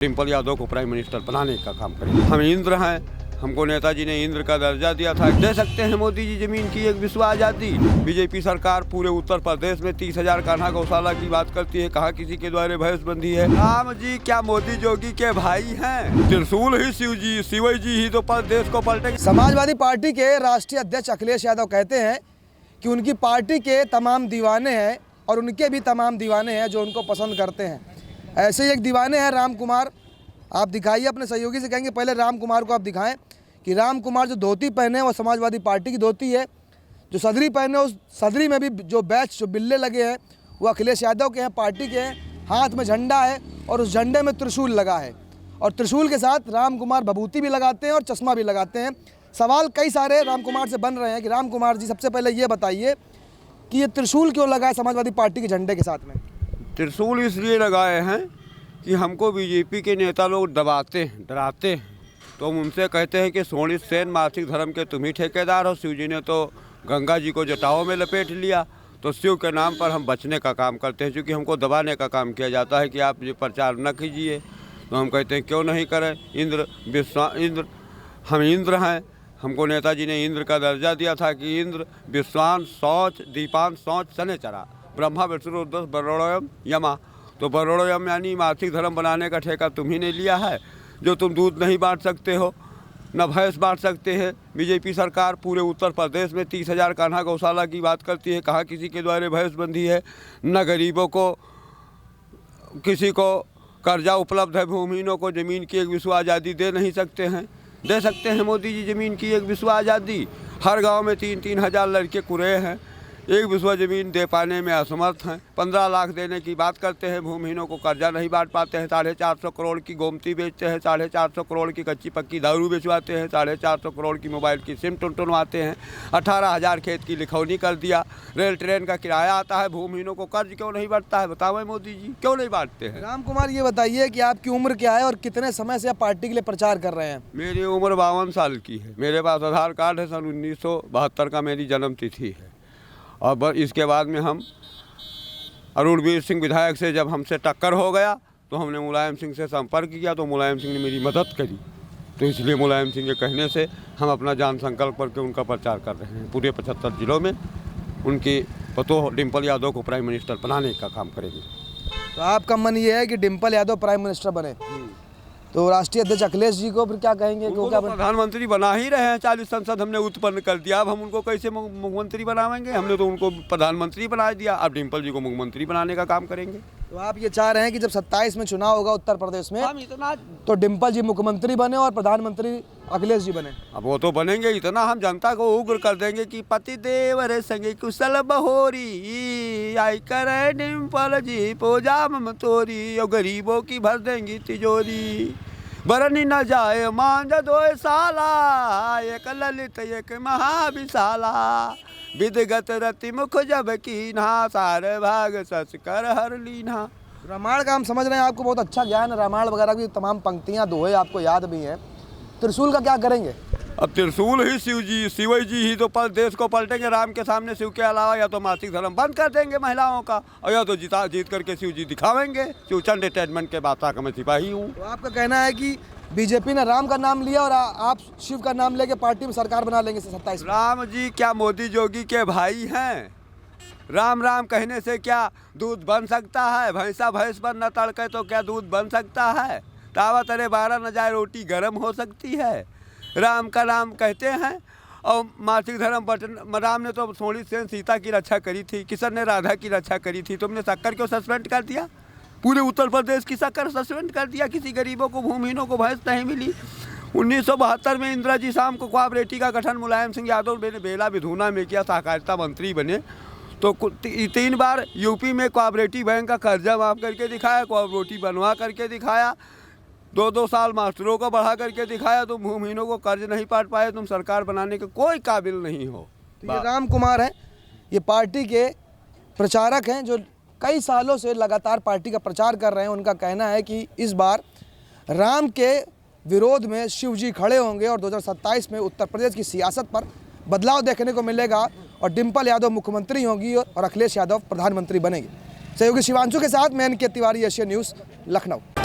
डिम्पल यादव को prime minister बनाने का काम करेंगे। हम इंद्र हैं, हमको नेताजी ने इंद्र का दर्जा दिया था। दे सकते हैं मोदी जी जमीन की एक विश्व आजादी। बीजेपी सरकार पूरे उत्तर प्रदेश में 30,000 कान्हा गौशाला की बात करती है, कहा किसी के द्वारे भैंसबंदी है। राम जी क्या मोदी जोगी के भाई हैं? त्रिशूल ही शिव जी ही तो देश को पलटेंगे। समाजवादी पार्टी के राष्ट्रीय अध्यक्ष अखिलेश यादव कहते हैं कि उनकी पार्टी के तमाम दीवाने हैं और उनके भी तमाम दीवाने हैं जो उनको पसंद करते हैं। ऐसे ही एक दीवाने हैं राम कुमार। आप दिखाइए, अपने सहयोगी से कहेंगे पहले राम कुमार को आप दिखाएं कि राम कुमार जो धोती पहने हैं वो समाजवादी पार्टी की धोती है, जो सदरी पहने उस सदरी में भी जो बैच जो बिल्ले लगे हैं वो अखिलेश यादव के हैं, पार्टी के हैं। हाथ में झंडा है और उस झंडे में त्रिशूल लगा है और त्रिशूल के साथ राम कुमार भभूति भी लगाते हैं और चश्मा भी लगाते हैं। सवाल कई सारे राम कुमार से बन रहे हैं कि राम कुमार जी सबसे पहले ये बताइए कि ये त्रिशूल क्यों लगा है समाजवादी पार्टी के झंडे के साथ में? त्रिशूल इसलिए लगाए हैं कि हमको बीजेपी के नेता लोग दबाते हैं, डराते हैं। तो हम उनसे कहते हैं कि सोनित सेन मासिक धर्म के तुम ही ठेकेदार हो। शिव जी ने तो गंगा जी को जटाओं में लपेट लिया, तो शिव के नाम पर हम बचने का काम करते हैं। क्योंकि हमको दबाने का काम किया जाता है कि आप ये प्रचार न कीजिए, तो हम कहते हैं क्यों नहीं करें। हम इंद्र हैं, हमको नेताजी ने इंद्र का दर्जा दिया था कि इंद्र विश्वान शौच दीपान शौच शनिचरा ब्रह्मा विष्णु रुद्र बरोड़ोयम यमा। तो बरोड़ोयम यानी मासिक धर्म बनाने का ठेका तुम ही ने लिया है, जो तुम दूध नहीं बांट सकते हो, न भैंस बांट सकते हैं। बीजेपी सरकार पूरे उत्तर प्रदेश में 30,000 कान्हा गौशाला की बात करती है, कहा किसी के द्वारे भैंसबंदी है। न गरीबों को किसी को कर्जा उपलब्ध है, भूमिहीनों को ज़मीन की एक विश्व आज़ादी दे नहीं सकते हैं। दे सकते हैं मोदी जी ज़मीन की एक विश्व आज़ादी। हर गांव में 3-3 हज़ार लड़के कुरे हैं, एक विश्व ज़मीन दे पाने में असमर्थ हैं। 15 लाख देने की बात करते हैं, भूमिहीनों को कर्जा नहीं बांट पाते हैं। 450 करोड़ की गोमती बेचते हैं, 450 करोड़ की कच्ची पक्की दारू बेचवाते हैं, 450 करोड़ की मोबाइल की सिम टुनटुनवाते हैं। 18,000 खेत की लिखौनी कर दिया। रेल ट्रेन का किराया आता है, भूमिहीनों को कर्ज क्यों नहीं बढ़ता है? बताओ मोदी जी क्यों नहीं बांटते हैं? राम कुमार ये बताइए कि आपकी उम्र क्या है और कितने समय से आप पार्टी के लिए प्रचार कर रहे हैं? मेरी उम्र 52 साल की है। मेरे पास आधार कार्ड है, सन 1972 का मेरी जन्म तिथि है। और इसके बाद में हम अरुणवीर सिंह विधायक से जब हमसे टक्कर हो गया तो हमने मुलायम सिंह से संपर्क किया, तो मुलायम सिंह ने मेरी मदद करी। तो इसलिए मुलायम सिंह के कहने से हम अपना जान संकल्प करके उनका प्रचार कर रहे हैं। पूरे 75 जिलों में उनकी पतोह डिम्पल यादव को प्राइम मिनिस्टर बनाने का काम करेंगे। तो आपका मन ये है कि डिम्पल यादव प्राइम मिनिस्टर बने, तो राष्ट्रीय अध्यक्ष अखिलेश जी को फिर क्या कहेंगे? उनको तो प्रधानमंत्री बना ही रहे हैं। 40 संसद हमने उत्पन्न कर दिया, अब हम उनको कैसे मुख्यमंत्री बनाएंगे? हमने तो उनको प्रधानमंत्री बना दिया, अब डिम्पल जी को मुख्यमंत्री बनाने का काम करेंगे। तो आप ये चाह रहे हैं कि जब 27 में चुनाव होगा उत्तर प्रदेश में तो डिम्पल जी मुख्यमंत्री बने और प्रधानमंत्री अखिलेश जी बने? अब वो तो बनेंगे, इतना हम जनता को उग्र कर देंगे कि पति देव रे संगे कुशल बहोरी आई करे डिम्पल जी पूजा मम तोरी, और गरीबों की भर देंगी तिजोरी। बरनी न जाए मांझ दो साला, एक ललित एक महाविशाला, विदगत रति मुख जब कीन्हा, सारे भाग सच कर हर लीन्हा। रामायण का हम समझ रहे हैं, आपको बहुत अच्छा ज्ञान है, रामायण वगैरह की तमाम पंक्तियां दोहे आपको याद भी हैं। त्रिशूल का क्या करेंगे? अब त्रिशूल ही शिव जी ही तो देश को पलटेंगे। राम के सामने शिव के अलावा या तो मासिक धर्म बंद कर देंगे महिलाओं का, और या तो जीत करके शिव जी दिखावेंगे। शिवचंद एंटरटेनमेंट के बादशाह का मैं सिपाही हूँ। तो आपका कहना है कि बीजेपी ने राम का नाम लिया और आप शिव का नाम लेके पार्टी में सरकार बना लेंगे 27 में? राम जी क्या मोदी जोगी के भाई हैं? राम राम कहने से क्या दूध बन सकता है? भैंस पर न तड़के तो क्या दूध बन सकता है? तावा तरे 12 न जाए रोटी गर्म हो सकती है। राम का नाम कहते हैं और मासिक धर्म बटन। राम ने तो सोनित सेन सीता की रक्षा करी थी, किशन ने राधा की रक्षा करी थी। तुमने शक्कर क्यों सस्पेंड कर दिया? पूरे उत्तर प्रदेश की शक्कर सस्पेंड कर दिया। किसी गरीबों को भूमिहीनों को भैंस नहीं मिली। 1972 में इंदिरा जी शाम को कोऑपरेटिव का गठन मुलायम सिंह यादव ने बेला विधुना में किया, सहकारिता मंत्री बने। तो 3 बार यूपी में कोऑपरेटिव बैंक का कर्जा माफ करके दिखाया, कोऑपरेटिव बनवा करके दिखाया, 2-2 साल मास्टरों को बढ़ा करके दिखाया। तुम भूमिहीनों को कर्ज नहीं पाट पाए, तुम सरकार बनाने के कोई काबिल नहीं हो। तो ये राम कुमार हैं, ये पार्टी के प्रचारक हैं जो कई सालों से लगातार पार्टी का प्रचार कर रहे हैं। उनका कहना है कि इस बार राम के विरोध में शिव जी खड़े होंगे और 2027 में उत्तर प्रदेश की सियासत पर बदलाव देखने को मिलेगा और डिम्पल यादव मुख्यमंत्री होंगी और अखिलेश यादव प्रधानमंत्री बनेंगे। सहयोगी शिवांशु के साथ मैं NK Tiwari, Asia News, Lucknow.